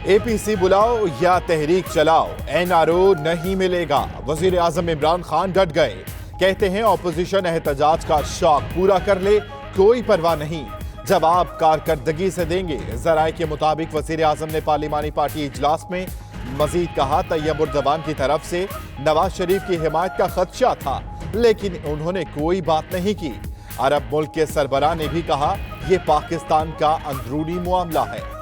APC बुलाओ या तहरीक चलाओ, एनआरओ नहीं मिलेगा। वजीर आजम इमरान खान डट गए, कहते हैं ऑपोजिशन एहतजाज का शौक पूरा कर ले, कोई परवाह नहीं, जवाब कारकर्दगी से देंगे। जराए के मुताबिक वजीर आजम ने पार्लिमानी पार्टी इजलास में मजीद कहा, तैयब उर-जमान की तरफ से नवाज शरीफ की हिमायत का खदशा था, लेकिन उन्होंने कोई बात नहीं की। अरब मुल्क के सरबराह ने भी कहा, यह पाकिस्तान का अंदरूनी मामला है।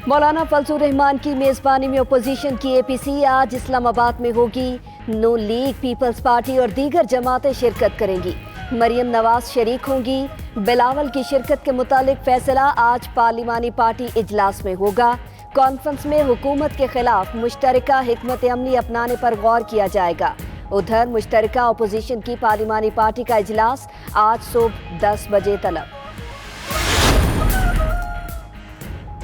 मौलाना फजलुर रहमान की मेजबानी में अपोजिशन की एपीसी आज इस्लामाबाद में होगी। नून लीग, पीपल्स पार्टी और दीगर जमातें शिरकत करेंगी। मरियम नवाज शरीक होंगी। बिलावल की शिरकत के मुतालिक फैसला आज पार्लिमानी पार्टी इजलास में होगा। कॉन्फ्रेंस में हुकूमत के खिलाफ मुश्तरका हिकमत अमली अपनाने पर गौर किया जाएगा। उधर मुश्तरका अपोजिशन की पार्लिमानी पार्टी का इजलास आज सुबह 10 बजे तलब।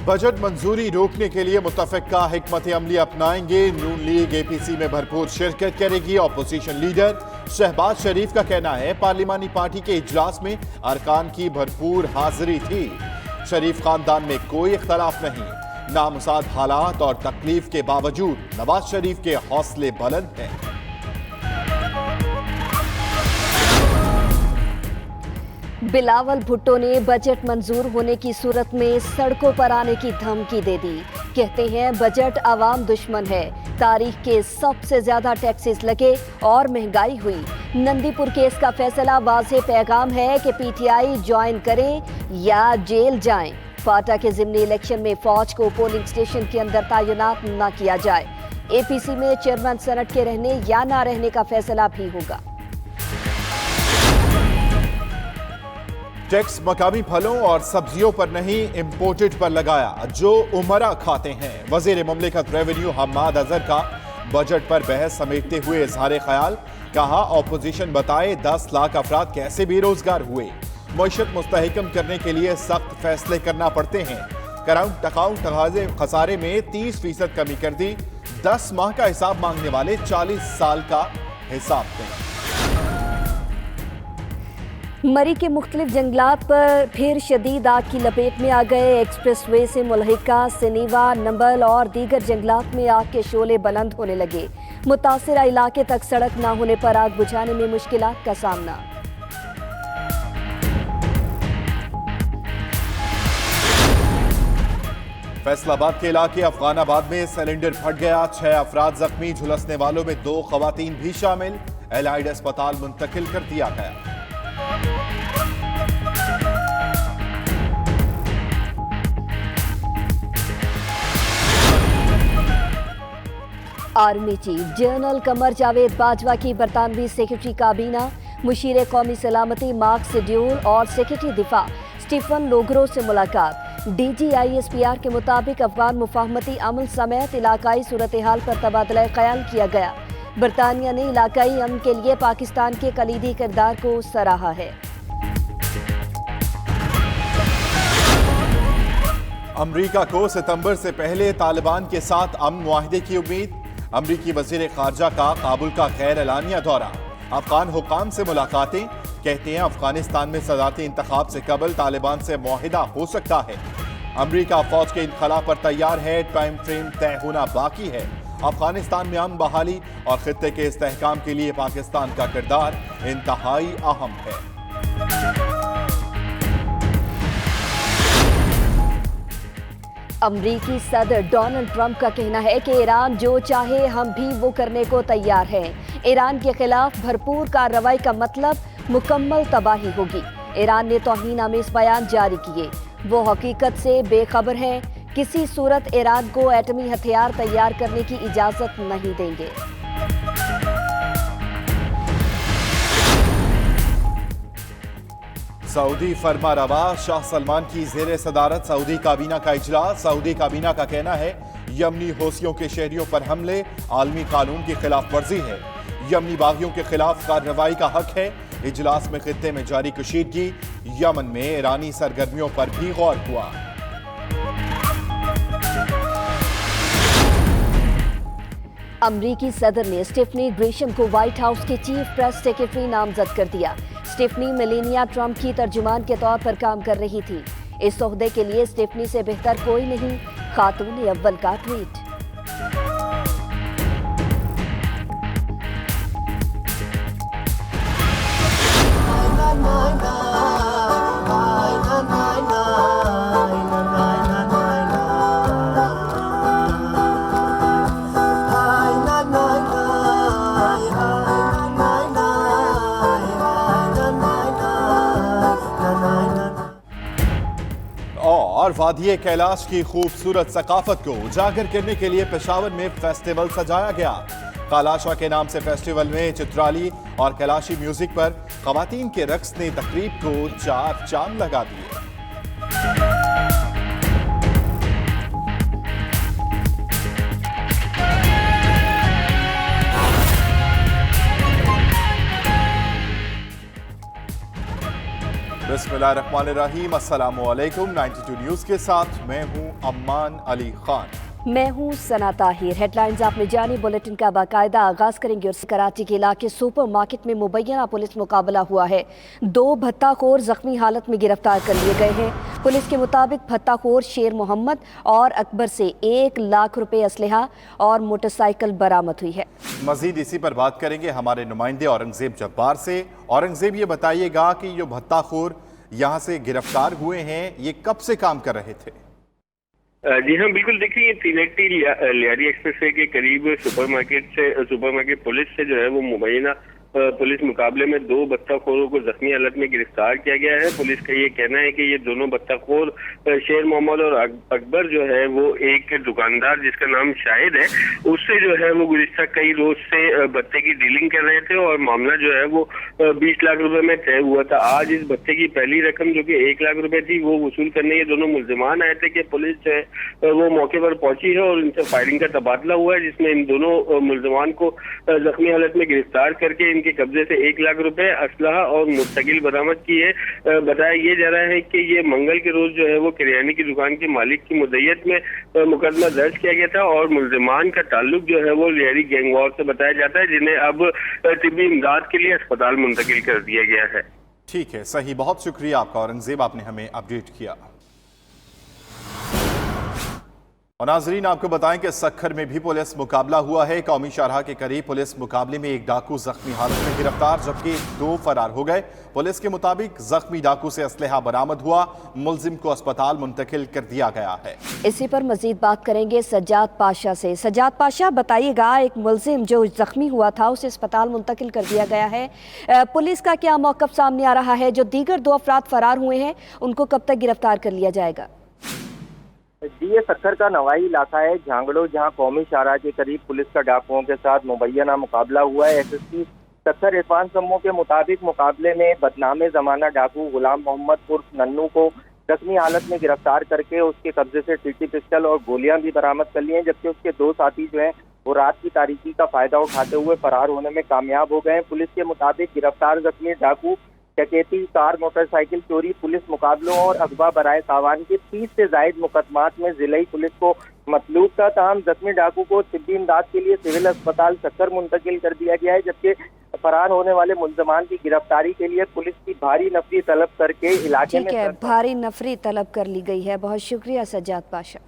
बजट मंजूरी रोकने के लिए मुत्तफिका हिकमत अमली अपनाएंगे। नून लीग एपीसी में भरपूर शिरकत करेगी। अपोजिशन लीडर शहबाज शरीफ का कहना है, पार्लिमानी पार्टी के इजलास में अरकान की भरपूर हाजिरी थी। शरीफ खानदान में कोई इख्तलाफ नहीं। नामुसाद हालात और तकलीफ के बावजूद नवाज शरीफ के हौसले बुलंद हैं। बिलावल भुट्टो ने बजट मंजूर होने की सूरत में सड़कों पर आने की धमकी दे दी। कहते हैं बजट आवाम दुश्मन है। तारीख के सबसे ज्यादा टैक्सेस लगे और महंगाई हुई। नंदीपुर केस का फैसला वाज़ेह पैगाम है कि पीटीआई ज्वाइन करें या जेल जाएं। फाटा के ज़िमनी इलेक्शन में फौज को पोलिंग स्टेशन के अंदर तैनात न किया जाए। एपीसी में चेयरमैन सेनेट के रहने या ना रहने का फैसला भी होगा। टैक्स मकामी फलों और सब्जियों पर नहीं, इंपोर्टेड पर लगाया, जो उमरा खाते हैं। वजीर मुमलिकत रेवेन्यू हम्माद अजहर का बजट पर बहस समेटते हुए इजहार ख्याल, कहा ऑपोजिशन बताए 10 लाख अफराद कैसे बेरोजगार हुए। मईशत मुस्तहकम करने के लिए सख्त फैसले करना पड़ते हैं। कराउंड खसारे में 30% कमी कर दी। 10 माह का हिसाब मांगने वाले 40 साल का हिसाब दें। मरी के मुख्तलिफ जंगलात पर फिर शदीद आग की लपेट में आ गए। एक्सप्रेस वे से मुल्हिका सिनीवा, नंबल और दीगर जंगलात में आग के शोले बुलंद होने लगे। मुतासिरा इलाके तक सड़क ना होने पर आग बुझाने में मुश्किलात का सामना। फैसलाबाद के इलाके अफगानाबाद में सिलेंडर फट गया, 6 अफराद जख्मी, झुलसने वालों में 2 खवातीन भी शामिल। एलाइड अस्पताल मुंतकिल कर दिया गया। Army chief general Qamar Javed Bajwa की बरतानवी सेक्रेटरी काबीना, मुशीर कौमी सलामती मार्क सिड्यूल और सेक्रेटरी दिफा स्टीफन लोगरो से मुलाकात। DGISPR के मुताबिक अफगान मुफाहमती अमल समेत इलाकाई सूरत हाल पर तबादला ख्याल किया गया। बरतानिया ने इलाकाई अमन के लिए पाकिस्तान के कलीदी किरदार को सराहा है। अमरीका को सितंबर से पहले तालिबान के साथ अमन मुआहिदे की उम्मीद। अमरीकी वजीर खारजा का काबुल का गैर एलानिया दौरा। अफगान हुकाम से मुलाकातें, कहते हैं अफगानिस्तान में सदारती इंतखाब से कबल तालिबान से मुआहिदा हो सकता है। अमरीका फौज के इनखला पर तैयार है, टाइम फ्रेम तय होना बाकी है। अफगानिस्तान में अमन बहाली और खित्ते के इस्तेहकाम के लिए पाकिस्तान का किरदार इंतहाई अहम है। अमरीकी सदर डोनाल्ड ट्रंप का कहना है कि ईरान जो चाहे हम भी वो करने को तैयार हैं। ईरान के खिलाफ भरपूर कार्रवाई का मतलब मुकम्मल तबाही होगी। ईरान ने तौहीन-आमेज़ बयान जारी किए। वो हकीकत से बेखबर हैं, किसी सूरत ईरान को एटमी हथियार तैयार करने की इजाजत नहीं देंगे। सऊदी फरमा रवा, शाह सलमान की जेर सदारत सऊदी काबीना का इजलास। सऊदी काबीना का कहना है, यमनी हौसियों के शहरियों पर हमले आलमी कानून की खिलाफ वर्जी है। यमनी बागियों के खिलाफ कार्रवाई का हक है। इजलास में खित्ते में जारी कशीदगी, यमन में ईरानी सरगर्मियों पर भी गौर हुआ। अमरीकी सदर ने स्टेफनी ग्रेशम को व्हाइट हाउस के चीफ प्रेस सेक्रेटरी नामजद कर दिया। स्टेफनी मेलेनिया ट्रंप की तर्जुमान के तौर पर काम कर रही थी। इस ओहदे के लिए स्टेफनी से बेहतर कोई नहीं, खातून अव्वल का ट्वीट। और वादिये कैलाश की खूबसूरत सकाफत को उजागर करने के लिए पेशावर में फेस्टिवल सजाया गया। कालाशा के नाम से फेस्टिवल में चित्राली और कैलाशी म्यूजिक पर खवातीन के रक्स ने तकरीब को चार चांद लगा दिए। बिस्मिल्लाहिर्रहमानिर्रहीम, अस्सलाम वालेकुम। 92 न्यूज़ के साथ मैं हूं अम्मान अली खान। मैं हूं सना ताहिर। हेडलाइंस आपने जानी, बुलेटिन का बाकायदा आगाज करेंगे। और कराची के इलाके सुपरमार्केट में मुबैना पुलिस मुकाबला हुआ है। 2 भत्ताखोर जख्मी हालत में गिरफ्तार कर लिए गए हैं। पुलिस के मुताबिक भत्ताखोर शेर मोहम्मद और अकबर से 1 लाख रुपए असलहा और मोटरसाइकिल बरामद हुई है। मजीद इसी पर बात करेंगे हमारे नुमाइंदे औरंगजेब जब्बार से। औरंगजेब, ये बताइएगा कि जो भत्ताखोर यहाँ से गिरफ्तार हुए हैं ये कब से काम कर रहे थे? जी हाँ, बिल्कुल। देखिए, 380 लियारी एक्सप्रेसवे के करीब सुपरमार्केट पुलिस से जो है वो मुबैना पुलिस मुकाबले में 2 बत्ताखोरों को जख्मी हालत में गिरफ्तार किया गया है। पुलिस का ये कहना है कि ये दोनों बत्ताखोर शेर मोहम्मद और अकबर जो है वो एक दुकानदार जिसका नाम शाहिद है उससे जो है वो गुज़िश्ता कई रोज से भत्ते की डीलिंग कर रहे थे और मामला जो है वो 20 लाख रुपए में तय हुआ था। आज इस भत्ते की पहली रकम जो कि 1 लाख रुपए थी वो वसूल करने ये दोनों मुल्जिमान आए थे कि पुलिस जो है वो मौके पर पहुंची है और इनसे फायरिंग का तबादला हुआ है, जिसमें इन दोनों मुल्जिमान को जख्मी हालत में गिरफ्तार करके के कब्जे से 1 लाख रुपए असलहा और मोटरसाइकिल बरामद की है। बताया ये जा रहा है कि ये मंगल के रोज जो है वो किरायानी की दुकान के मालिक की मुद्दत में मुकदमा दर्ज किया गया था और मुल्जिमान का ताल्लुक जो है वो लियारी गैंग वॉर से बताया जाता है, जिन्हें अब तिब्बी इमदाद के लिए अस्पताल मुंतकिल कर दिया गया है। ठीक है, सही, बहुत शुक्रिया आपका औरंगजेब, आपने हमें अपडेट किया। और नाजरीन, आपको बताएं कि सक्खर में भी पुलिस मुकाबला हुआ है। कौमी शाहराह के करीब पुलिस मुकाबले में एक डाकू जख्मी हालत में गिरफ्तार जबकि 2 फरार हो गए। पुलिस के मुताबिक जख्मी डाकू से असलहा बरामद हुआ, मुल्जिम को अस्पताल मुंतकिल कर दिया गया है। इसी पर मजीद बात करेंगे सज्जाद पाशा से। सज्जाद पाशा, बताइएगा, एक मुल्जिम जो जख्मी हुआ था उसे अस्पताल मुंतकिल कर दिया गया है, पुलिस का क्या मौक़िफ़ सामने आ रहा है? जो दीगर 2 अफराद फरार हुए हैं उनको कब तक गिरफ्तार कर लिया जाएगा? जी, ये सक्खर का नवाई इलाका है झांगड़ो, जहां कौमी शाहराह के करीब पुलिस का डाकुओं के साथ मुबैना मुकाबला हुआ है। SSP सक्खर इरफान सम्मो के मुताबिक मुकाबले में बदनामे जमाना डाकू गुलाम मोहम्मद उर्फ नन्नू को जख्मी हालत में गिरफ्तार करके उसके कब्जे से TT पिस्टल और गोलियां भी बरामद कर ली हैं, जबकि उसके 2 साथी जो हैं वो रात की तारीकी का फायदा उठाते हुए फरार होने में कामयाब हो गए। पुलिस के मुताबिक गिरफ्तार जख्मी डाकू डकैती, कार, मोटरसाइकिल चोरी, पुलिस मुकाबलों और अगवा बराए तावान के 30 से ज्यादा मुकदमात में जिलाई पुलिस को मतलूब था। तमाम जख्मी डाकू को तिब्बी इमदाद के लिए सिविल अस्पताल सक्खर मुंतकिल कर दिया गया है, जबकि फरार होने वाले मुल्जमान की गिरफ्तारी के लिए पुलिस की भारी नफरी तलब करके इलाके में भारी नफरी तलब कर ली गई है। बहुत शुक्रिया सज्जाद पाशा।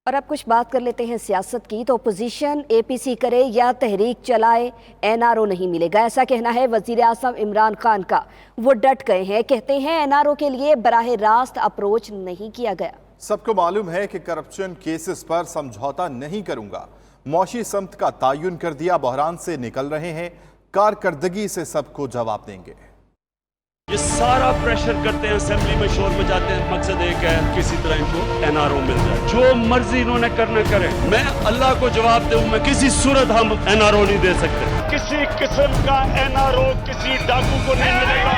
और अब कुछ बात कर लेते हैं सियासत की। तो अपोजिशन APC करे या तहरीक चलाए, NRO नहीं मिलेगा, ऐसा कहना है वजीर आज़म इमरान खान का। वो डट गए हैं, कहते हैं NRO के लिए बराह रास्त अप्रोच नहीं किया गया। सबको मालूम है कि करप्शन केसेस पर समझौता नहीं करूंगा, मौशी समत का तायुन कर दिया, बहरान से निकल रहे हैं, कारकर्दगी से सबको जवाब देंगे। ये सारा प्रेशर करते हैं, असेंबली में शोर मचाते हैं, मकसद एक है किसी तरह इनको NRO मिल जाए, जो मर्जी इन्होंने करना करें। मैं अल्लाह को जवाब दूं, मैं किसी सूरत हम NRO नहीं दे सकते। किसी किस्म का NRO किसी डाकू को नहीं मिलेगा।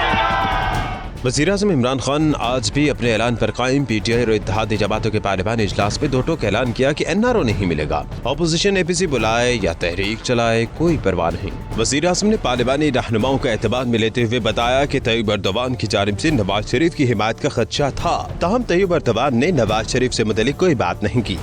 वज़ीर-ए-आज़म इमरान खान आज भी अपने ऐलान पर कायम PTI और इत्तेहादी जमातों के पार्लिमानी इजलास में 2 टोक ऐलान किया कि NRO नहीं मिलेगा। अपोजिशन APC बुलाए या तहरीक चलाए, कोई परवाह नहीं। वज़ीर-ए-आज़म ने पार्लिमानी रहनुमाओं का एतबार में लेते हुए बताया कि तैयब अर्दोग़ान की जानिब से नवाज शरीफ की हिमायत का खदशा था, ताहम तैयब अर्दोग़ान ने नवाज शरीफ से मुतल्लिक कोई बात नहीं की।